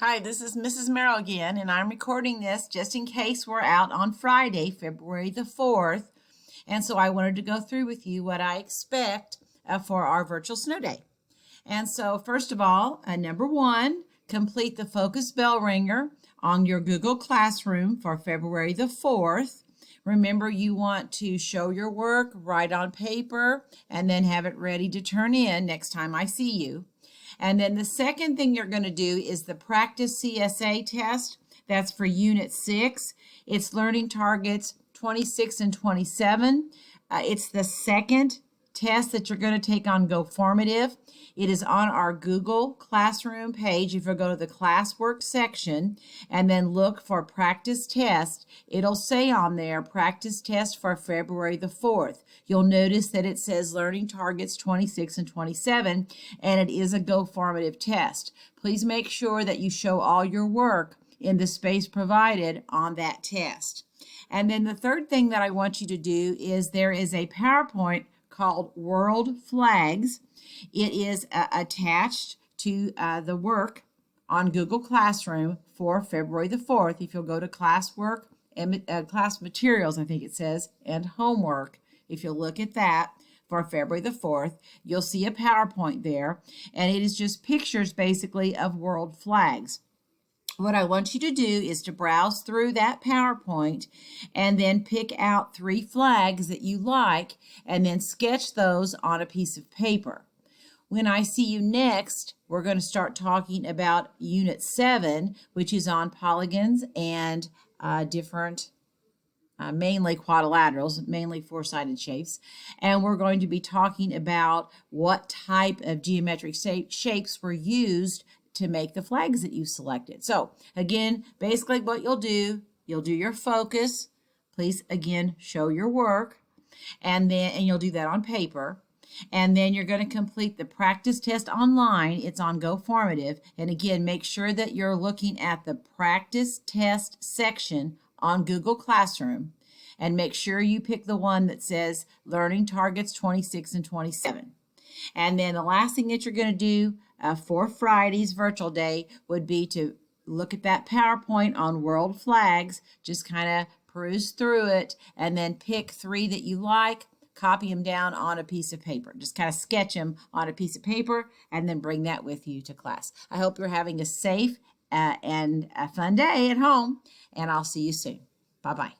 Hi, this is Mrs. Merrill again, and I'm recording this just in case we're out on Friday, February the 4th. And so I wanted to go through with you what I expect for our virtual snow day. And so first of all, number one, complete the focus bell ringer on your Google Classroom for February the 4th. Remember, you want to show your work, write on paper, and then have it ready to turn in next time I see you. And then the second thing you're going to do is the practice CSA test. That's for Unit 6. It's learning targets 26 and 27. It's the second test that you're going to take on GoFormative. It is on our Google Classroom page. If you go to the classwork section and then look for practice test, it'll say on there practice test for February the 4th. You'll notice that it says learning targets 26 and 27, and it is a GoFormative test. Please make sure that you show all your work in the space provided on that test. And then the third thing that I want you to do is there is a PowerPoint called World Flags. It is attached to the work on Google Classroom for February the 4th. If you'll go to classwork and class materials, I think it says, and homework, if you'll look at that for February the 4th, you'll see a PowerPoint there, and it is just pictures basically of world flags. What I want you to do is to browse through that PowerPoint and then pick out 3 flags that you like and then sketch those on a piece of paper. When I see you next, we're going to start talking about Unit 7, which is on polygons and different mainly quadrilaterals, mainly four-sided shapes. And we're going to be talking about what type of geometric shapes were used to make the flags that you selected. So again, basically what you'll do your focus. Please again show your work, and you'll do that on paper. And then you're going to complete the practice test online. It's on GoFormative. And again, make sure that you're looking at the practice test section on Google Classroom, and make sure you pick the one that says learning targets 26 and 27. And then the last thing that you're going to do for Friday's virtual day would be to look at that PowerPoint on world flags, just kind of peruse through it, and then pick 3 that you like, copy them down on a piece of paper. Just kind of sketch them on a piece of paper and then bring that with you to class. I hope you're having a safe and a fun day at home, and I'll see you soon. Bye-bye.